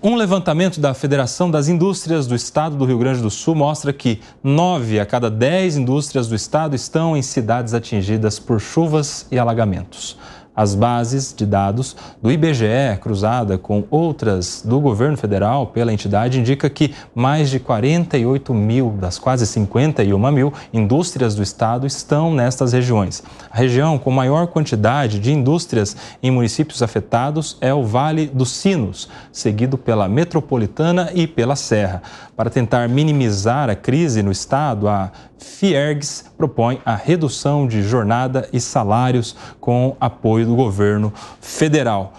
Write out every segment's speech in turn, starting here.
Um levantamento da Federação das Indústrias do Estado do Rio Grande do Sul mostra que 9 a cada 10 indústrias do estado estão em cidades atingidas por chuvas e alagamentos. As bases de dados do IBGE, cruzada com outras do governo federal pela entidade, indica que mais de 48 mil das quase 51 mil indústrias do estado estão nestas regiões. A região com maior quantidade de indústrias em municípios afetados é o Vale dos Sinos, seguido pela Metropolitana e pela Serra. Para tentar minimizar a crise no estado, a Fiergs propõe a redução de jornada e salários com apoio do governo federal.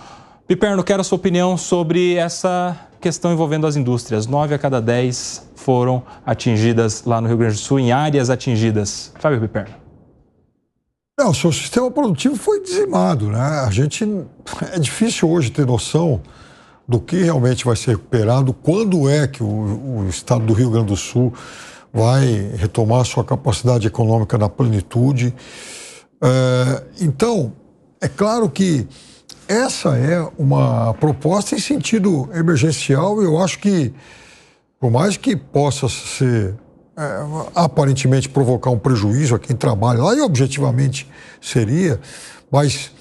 Piperno, quero a sua opinião sobre essa questão envolvendo as indústrias. 9 a cada 10 foram atingidas lá no Rio Grande do Sul, em áreas atingidas. Fábio Piperno. Não, o seu sistema produtivo foi dizimado, né? É difícil hoje ter noção do que realmente vai ser recuperado, quando é que o estado do Rio Grande do Sul vai retomar sua capacidade econômica na plenitude. Então, é claro que essa é uma proposta em sentido emergencial. Eu acho que, por mais que possa ser aparentemente provocar um prejuízo a quem trabalha lá, e objetivamente seria, mas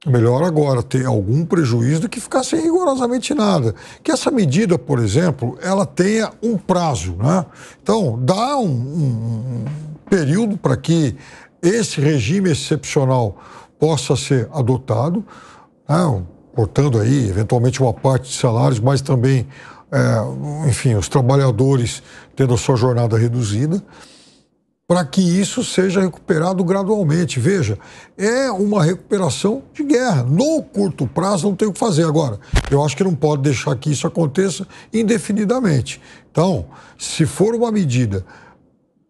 melhor agora ter algum prejuízo do que ficar sem rigorosamente nada. Que essa medida, por exemplo, ela tenha um prazo, né? Então, dá um período para que esse regime excepcional possa ser adotado, né? Portando aí, eventualmente, uma parte de salários, mas também, enfim, os trabalhadores tendo a sua jornada reduzida, para que isso seja recuperado gradualmente. Veja, é uma recuperação de guerra. No curto prazo não tem o que fazer. Agora, eu acho que não pode deixar que isso aconteça indefinidamente. Então, se for uma medida,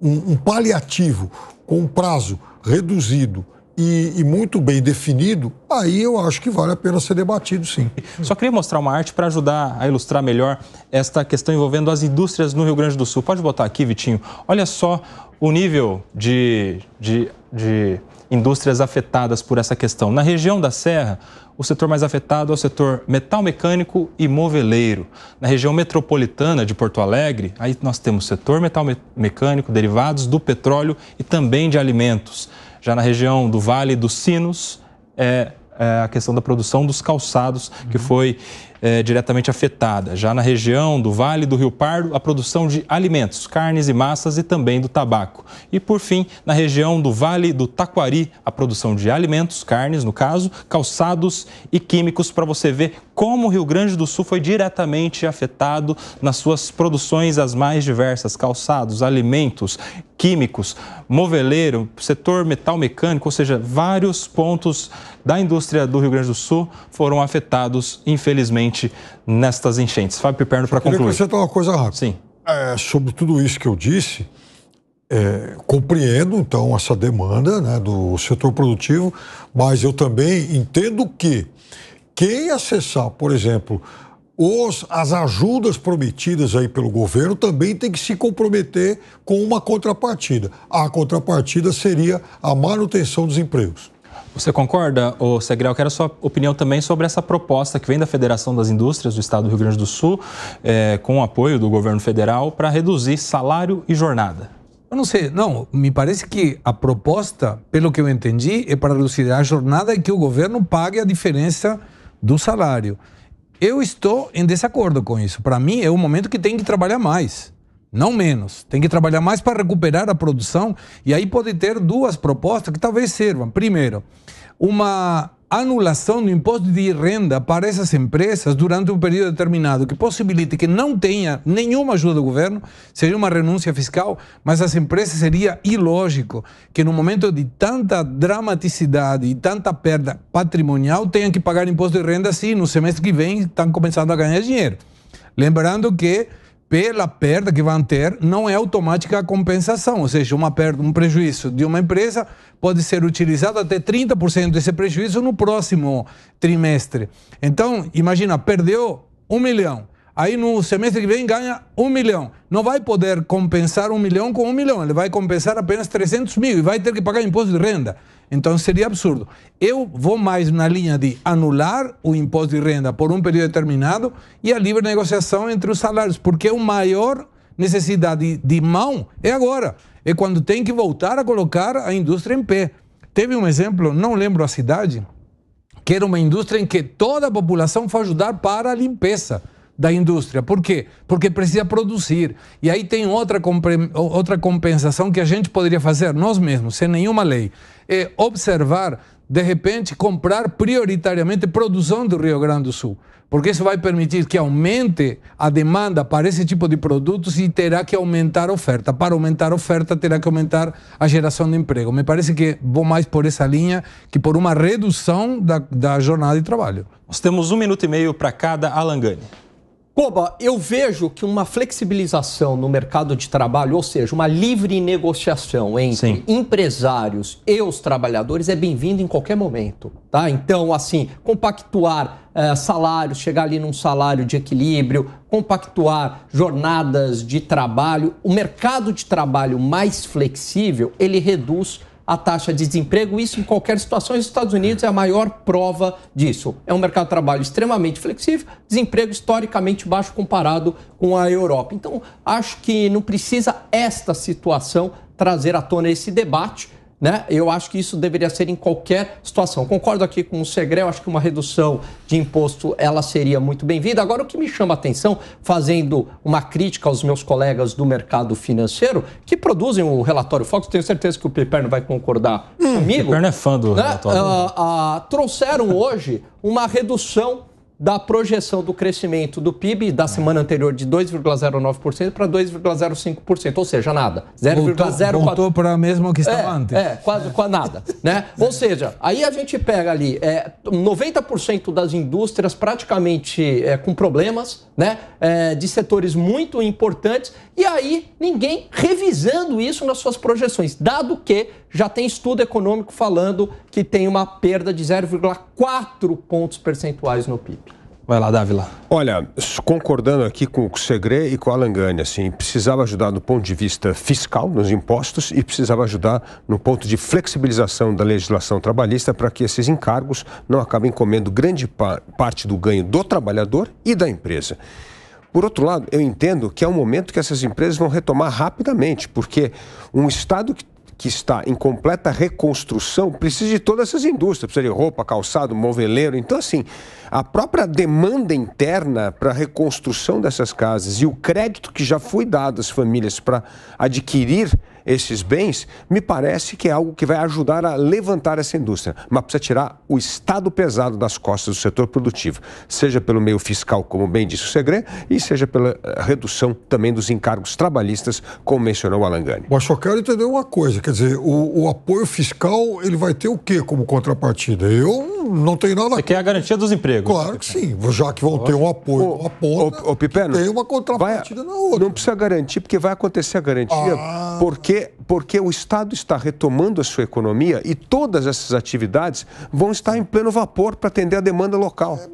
um paliativo com um prazo reduzido e muito bem definido, aí eu acho que vale a pena ser debatido, sim. Só queria mostrar uma arte para ajudar a ilustrar melhor esta questão envolvendo as indústrias no Rio Grande do Sul. Pode botar aqui, Vitinho. Olha só o nível de indústrias afetadas por essa questão. Na região da Serra, o setor mais afetado é o setor metal mecânico e moveleiro. Na região metropolitana de Porto Alegre, aí nós temos setor metal mecânico, derivados do petróleo e também de alimentos. Já na região do Vale dos Sinos, é a questão da produção dos calçados, que foi diretamente afetada. Já na região do Vale do Rio Pardo, a produção de alimentos, carnes e massas e também do tabaco. E, por fim, na região do Vale do Taquari, a produção de alimentos, carnes, no caso, calçados e químicos, para você ver como o Rio Grande do Sul foi diretamente afetado nas suas produções as mais diversas, calçados, alimentos, químicos, moveleiro, setor metal mecânico, ou seja, vários pontos da indústria do Rio Grande do Sul foram afetados, infelizmente, nestas enchentes. Fábio Piperno, para concluir. Eu queria acrescentar uma coisa rápida. Sim. Sobre tudo isso que eu disse, compreendo, então, essa demanda, né, do setor produtivo, mas eu também entendo que quem acessar, por exemplo, as ajudas prometidas aí pelo governo também tem que se comprometer com uma contrapartida. A contrapartida seria a manutenção dos empregos. Você concorda, Segrel? Quero a sua opinião também sobre essa proposta que vem da Federação das Indústrias do Estado do Rio Grande do Sul, com o apoio do governo federal, para reduzir salário e jornada. Eu não sei, me parece que a proposta, pelo que eu entendi, é para reduzir a jornada e que o governo pague a diferença do salário. Eu estou em desacordo com isso. Para mim, é o momento que tem que trabalhar mais, não menos. Tem que trabalhar mais para recuperar a produção, e aí pode ter duas propostas que talvez sirvam. Primeiro, uma anulação do imposto de renda para essas empresas durante um período determinado, que possibilite que não tenha nenhuma ajuda do governo, seria uma renúncia fiscal, mas as empresas seria ilógico que no momento de tanta dramaticidade e tanta perda patrimonial tenham que pagar imposto de renda se no semestre que vem estão começando a ganhar dinheiro. Lembrando que pela perda que vão ter, não é automática a compensação, ou seja, uma perda, um prejuízo de uma empresa pode ser utilizado até 30% desse prejuízo no próximo trimestre. Então, imagina, perdeu 1 milhão, aí no semestre que vem ganha 1 milhão. Não vai poder compensar 1 milhão com 1 milhão, ele vai compensar apenas 300 mil e vai ter que pagar imposto de renda. Então seria absurdo. Eu vou mais na linha de anular o imposto de renda por um período determinado e a livre negociação entre os salários, porque o maior necessidade de mão é agora. É quando tem que voltar a colocar a indústria em pé. Teve um exemplo, não lembro a cidade, que era uma indústria em que toda a população foi ajudar para a limpeza da indústria. Por quê? Porque precisa produzir. E aí tem outra compensação que a gente poderia fazer nós mesmos, sem nenhuma lei. É observar, de repente, comprar prioritariamente produção do Rio Grande do Sul. Porque isso vai permitir que aumente a demanda para esse tipo de produtos e terá que aumentar a oferta. Para aumentar a oferta, terá que aumentar a geração de emprego. Me parece que vou mais por essa linha que por uma redução da jornada de trabalho. Nós temos 1 minuto e meio para cada. Alan Gani. Koba, eu vejo que uma flexibilização no mercado de trabalho, ou seja, uma livre negociação entre empresários e os trabalhadores é bem-vindo em qualquer momento, tá? Então, assim, compactuar salários, chegar ali num salário de equilíbrio, compactuar jornadas de trabalho, o mercado de trabalho mais flexível, ele reduz a taxa de desemprego, isso em qualquer situação. Os Estados Unidos é a maior prova disso. É um mercado de trabalho extremamente flexível, desemprego historicamente baixo comparado com a Europa. Então, acho que não precisa esta situação trazer à tona esse debate, né? Eu acho que isso deveria ser em qualquer situação. Concordo aqui com o Segré, eu acho que uma redução de imposto ela seria muito bem-vinda. Agora, o que me chama a atenção, fazendo uma crítica aos meus colegas do mercado financeiro, que produzem o relatório Fox, tenho certeza que o Piperno vai concordar comigo. O Piperno é fã do relatório. Trouxeram hoje uma redução da projeção do crescimento do PIB da semana anterior de 2,09% para 2,05%, ou seja, nada. 0,04%. Voltou para a mesma que estava antes. Quase nada, né? Ou seja, aí a gente pega ali 90% das indústrias praticamente com problemas, né? De setores muito importantes, e aí ninguém revisando isso nas suas projeções, dado que já tem estudo econômico falando que tem uma perda de 0,4 pontos percentuais no PIB. Vai lá, Dávila. Olha, concordando aqui com o Segré e com o Alan Gani, assim, precisava ajudar do ponto de vista fiscal, nos impostos, e precisava ajudar no ponto de flexibilização da legislação trabalhista para que esses encargos não acabem comendo grande parte do ganho do trabalhador e da empresa. Por outro lado, eu entendo que é um momento que essas empresas vão retomar rapidamente, porque um Estado que está em completa reconstrução precisa de todas essas indústrias, precisa de roupa, calçado, moveleiro. Então, assim, a própria demanda interna para a reconstrução dessas casas e o crédito que já foi dado às famílias para adquirir esses bens, me parece que é algo que vai ajudar a levantar essa indústria. Mas precisa tirar o estado pesado das costas do setor produtivo, seja pelo meio fiscal, como bem disse o Segré, e seja pela redução também dos encargos trabalhistas, como mencionou o Alan Gani. Mas só quero entender uma coisa, quer dizer, o apoio fiscal, ele vai ter o quê como contrapartida? Eu não tenho nada... Você quer a garantia dos empregos? Claro que sim, já que vão ter um apoio numa ponta, Piperno, tem uma contrapartida na outra. Não precisa garantir, porque vai acontecer a garantia, porque o Estado está retomando a sua economia e todas essas atividades vão estar em pleno vapor para atender a demanda local.